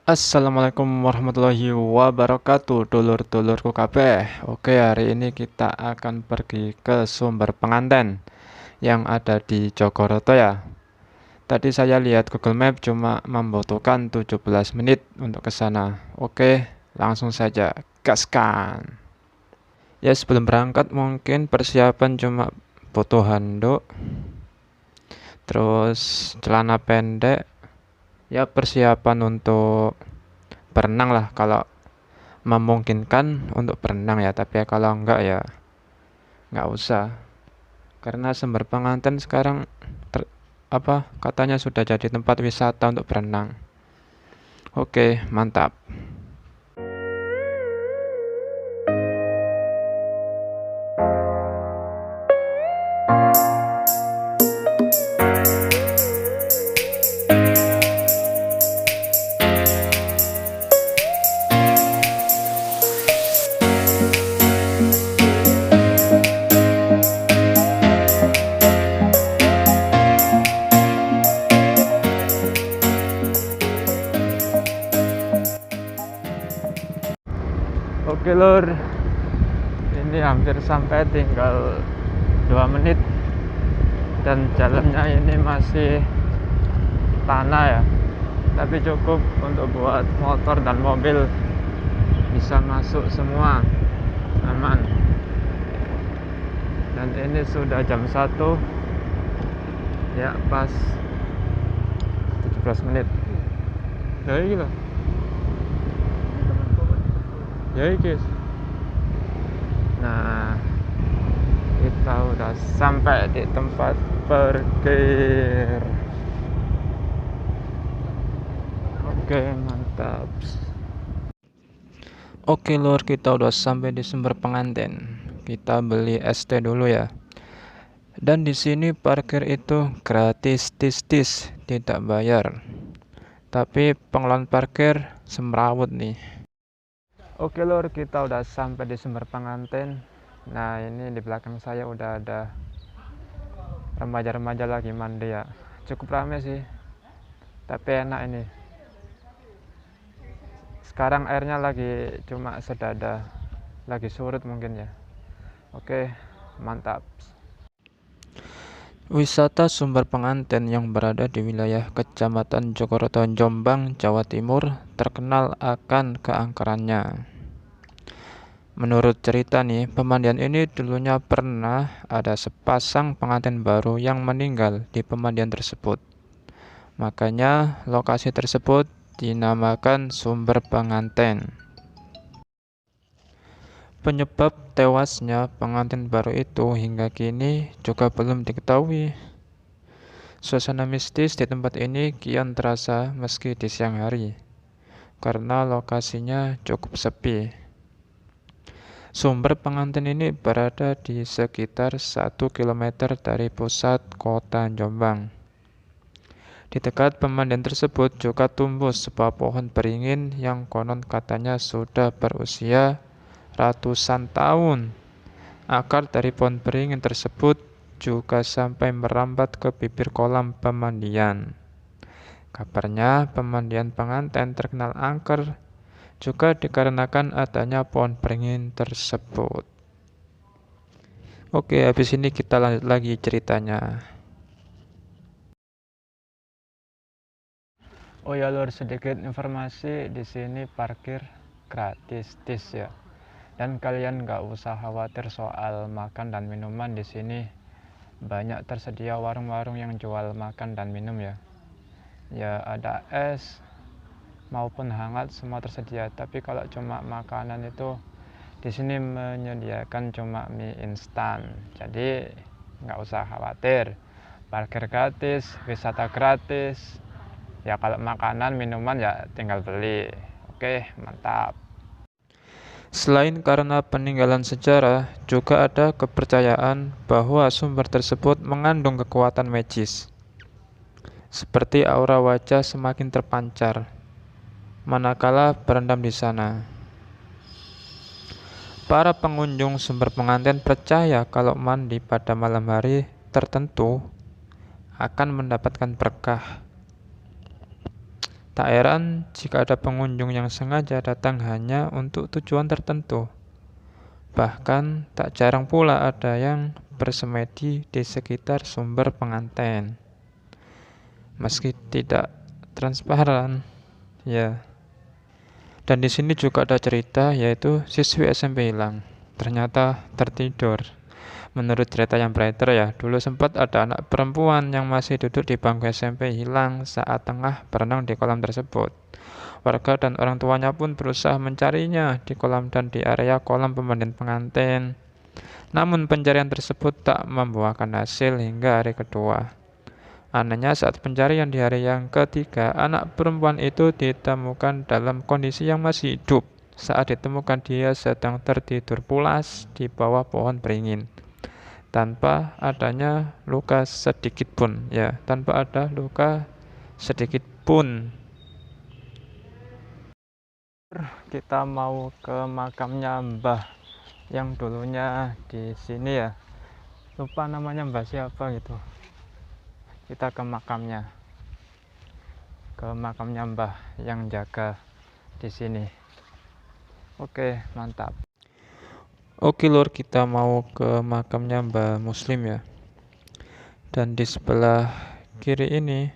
Assalamualaikum warahmatullahi wabarakatuh, dulur-dulurku kabeh. Oke, hari ini kita akan pergi ke sumber penganten yang ada di Jogoroto ya. Tadi saya lihat Google Map cuma membutuhkan 17 menit untuk ke sana. Oke, langsung saja gaskan. Ya, sebelum berangkat mungkin persiapan cuma butuh handuk, terus celana pendek, ya persiapan untuk berenang lah kalau memungkinkan untuk berenang ya, tapi ya kalau enggak ya nggak usah, karena sumber penganten sekarang katanya sudah jadi tempat wisata untuk berenang. Oke, mantap. Oke lur, ini hampir sampai, tinggal 2 menit dan jalannya ini masih tanah ya, tapi cukup untuk buat motor dan mobil bisa masuk semua, aman. Dan ini sudah jam 1 ya, pas 17 menit ya ini loh ya guys. Nah, kita udah sampai di tempat parkir. Oke, mantap. Oke lur, kita udah sampai di sumber penganten. Kita beli ST dulu ya. Dan di sini parkir itu gratis, tis, tidak bayar. Tapi pengelolaan parkir semrawut nih. Oke lur, kita udah sampai di sumber penganten. Nah, ini di belakang saya udah ada remaja-remaja lagi mandi ya. Cukup rame sih, tapi enak ini. Sekarang airnya lagi cuma sedada, lagi surut mungkin ya. Oke, mantap. Wisata sumber penganten yang berada di wilayah Kecamatan Jogoroto, Jombang, Jawa Timur terkenal akan keangkerannya. Menurut cerita nih, pemandian ini dulunya pernah ada sepasang pengantin baru yang meninggal di pemandian tersebut. Makanya lokasi tersebut dinamakan sumber penganten. Penyebab tewasnya pengantin baru itu hingga kini juga belum diketahui. Suasana mistis di tempat ini kian terasa meski di siang hari, karena lokasinya cukup sepi. Sumber pengantin ini berada di sekitar 1 km dari pusat kota Jombang. Di dekat pemandian tersebut juga tumbuh sebuah pohon beringin yang konon katanya sudah berusia ratusan tahun. Akar dari pohon beringin tersebut juga sampai merambat ke bibir kolam pemandian. Kabarnya pemandian pengantin terkenal angker juga dikarenakan adanya pohon beringin tersebut. Oke, habis ini kita lanjut lagi ceritanya. Oh ya lur, sedikit informasi, di sini parkir gratis tis ya. Dan kalian nggak usah khawatir soal makan dan minuman. Di sini banyak tersedia warung-warung yang jual makan dan minum ya. Ya ada es maupun hangat semua tersedia. Tapi kalau cuma makanan itu di sini menyediakan cuma mie instan. Jadi nggak usah khawatir. Parkir gratis, wisata gratis. Ya kalau makanan minuman ya tinggal beli. Oke, mantap. Selain karena peninggalan sejarah, juga ada kepercayaan bahwa sumber tersebut mengandung kekuatan magis. Seperti aura wajah semakin terpancar manakala berendam di sana. Para pengunjung sumber pengantin percaya kalau mandi pada malam hari tertentu akan mendapatkan berkah. Tak heran jika ada pengunjung yang sengaja datang hanya untuk tujuan tertentu. Bahkan tak jarang pula ada yang bersemedi di sekitar sumber pengantin. Meski tidak transparan, ya. Dan di sini juga ada cerita, yaitu siswi SMP hilang, ternyata tertidur. Menurut cerita yang beredar ya, dulu sempat ada anak perempuan yang masih duduk di bangku SMP hilang saat tengah berenang di kolam tersebut. Warga dan orang tuanya pun berusaha mencarinya di kolam dan di area kolam pemandian pengantin. Namun pencarian tersebut tak membuahkan hasil hingga hari kedua. Anehnya saat pencarian di hari yang ketiga, anak perempuan itu ditemukan dalam kondisi yang masih hidup. Saat ditemukan dia sedang tertidur pulas di bawah pohon beringin, tanpa adanya luka sedikit pun, ya, tanpa ada luka sedikit pun. Kita mau ke makamnya Mbah yang dulunya di sini ya. Lupa namanya Mbah siapa gitu. Kita ke makamnya Mbah yang jaga di sini. Oke, mantap. Oke lur, kita mau ke makamnya Mbah Muslim ya. Dan di sebelah kiri ini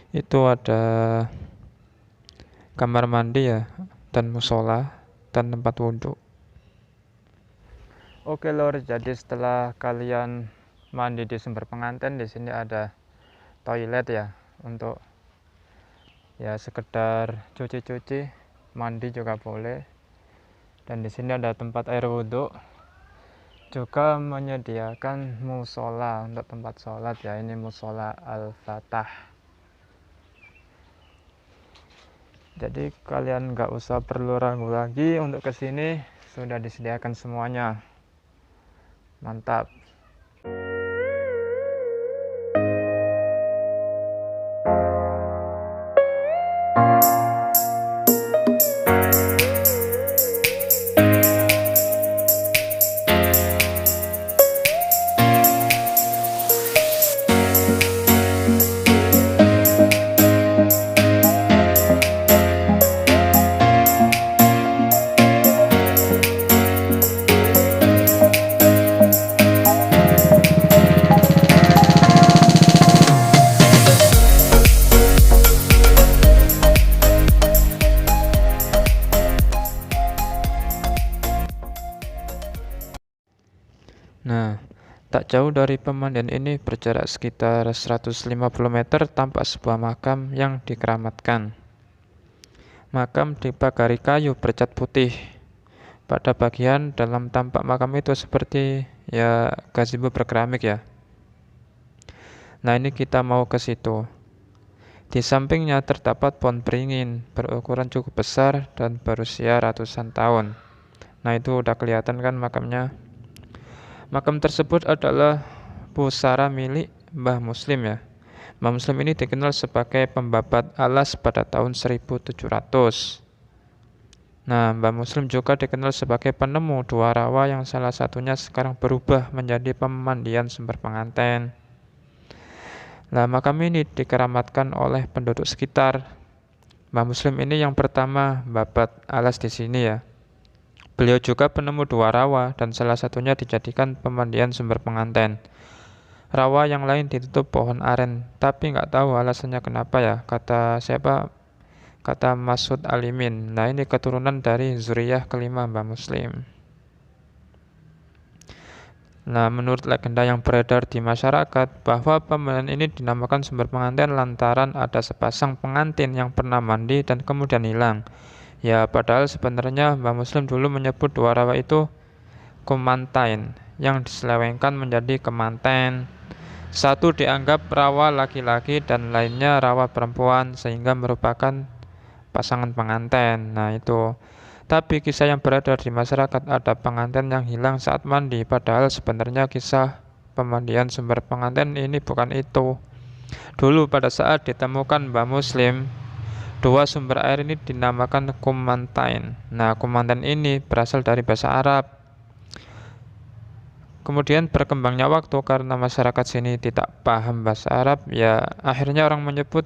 itu ada kamar mandi ya, dan musola dan tempat wudhu. Oke lor, jadi setelah kalian mandi di sumber pengantin, di sini ada toilet ya, untuk ya sekedar cuci-cuci, mandi juga boleh. Dan di sini ada tempat air wudhu, juga menyediakan musola untuk tempat sholat ya. Ini musola Al-Fatah. Jadi kalian nggak usah perlu ragu lagi untuk kesini, sudah disediakan semuanya. Mantap. Nah, tak jauh dari pemandian ini berjarak sekitar 150 meter tampak sebuah makam yang dikeramatkan. Makam dipagari kayu bercat putih. Pada bagian dalam tampak makam itu seperti ya gazebo berkeramik ya. Nah, ini kita mau ke situ. Di sampingnya terdapat pohon beringin berukuran cukup besar dan berusia ratusan tahun. Nah, itu udah kelihatan kan makamnya. Makam tersebut adalah pusara milik Mbah Muslim ya. Mbah Muslim ini dikenal sebagai pembabat alas pada tahun 1700. Nah, Mbah Muslim juga dikenal sebagai penemu dua rawa yang salah satunya sekarang berubah menjadi pemandian sumber pengantin. Nah, makam ini dikeramatkan oleh penduduk sekitar. Mbah Muslim ini yang pertama babat alas di sini ya. Beliau juga penemu dua rawa dan salah satunya dijadikan pemandian sumber pengantin. Rawa yang lain ditutup pohon aren, tapi nggak tahu alasannya kenapa ya. Kata siapa? Kata Masud Alimin. Nah, ini keturunan dari zuriyah kelima Mbah Muslim. Nah, menurut legenda yang beredar di masyarakat bahwa pemandian ini dinamakan sumber pengantin lantaran ada sepasang pengantin yang pernah mandi dan kemudian hilang. Ya, padahal sebenarnya Mbah Muslim dulu menyebut dua rawa itu kumantain, yang diselewengkan menjadi kemanten. Satu dianggap rawa laki-laki dan lainnya rawa perempuan, sehingga merupakan pasangan pengantin. Nah, itu. Tapi kisah yang beredar di masyarakat ada pengantin yang hilang saat mandi, padahal sebenarnya kisah pemandian sumber pengantin ini bukan itu. Dulu pada saat ditemukan Mbah Muslim, dua sumber air ini dinamakan kumantain. Nah, kumantain ini berasal dari bahasa Arab. Kemudian berkembangnya waktu karena masyarakat sini tidak paham bahasa Arab, ya akhirnya orang menyebut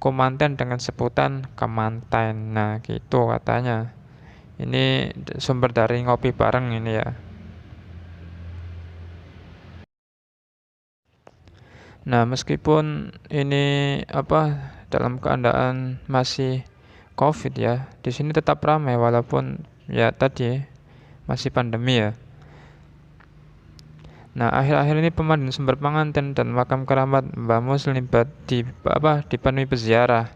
Kumanten dengan sebutan Kemanten. Nah, gitu katanya. Ini sumber dari Ngopi Bareng ini ya. Nah, meskipun ini dalam keadaan masih COVID ya, di sini tetap ramai walaupun ya tadi masih pandemi ya. Nah, akhir-akhir ini pemandian sumber pengantin dan makam keramat Mbah Muslim dipenuhi peziarah.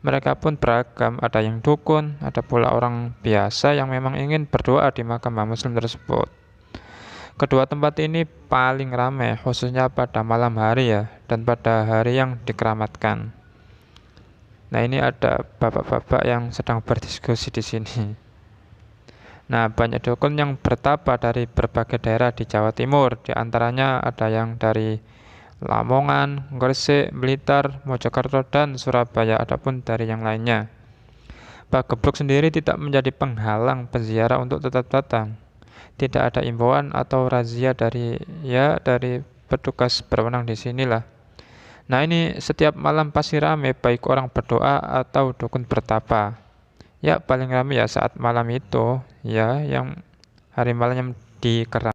Mereka pun beragam, ada yang dukun, ada pula orang biasa yang memang ingin berdoa di makam Mbah Muslim tersebut. Kedua tempat ini paling ramai, khususnya pada malam hari ya, dan pada hari yang dikeramatkan. Nah, ini ada bapak-bapak yang sedang berdiskusi di sini. Nah, banyak dukun yang bertapa dari berbagai daerah di Jawa Timur. Di antaranya ada yang dari Lamongan, Gresik, Blitar, Mojokerto, dan Surabaya. Adapun dari yang lainnya, Pak Geblok sendiri tidak menjadi penghalang peziarah untuk tetap datang. Tidak ada imbauan atau razia dari petugas berwenang di sinilah. Nah, ini setiap malam pasti ramai, baik orang berdoa atau dukun bertapa. Ya, paling ramai ya saat malam itu, ya, yang hari malam yang dikeramatkan.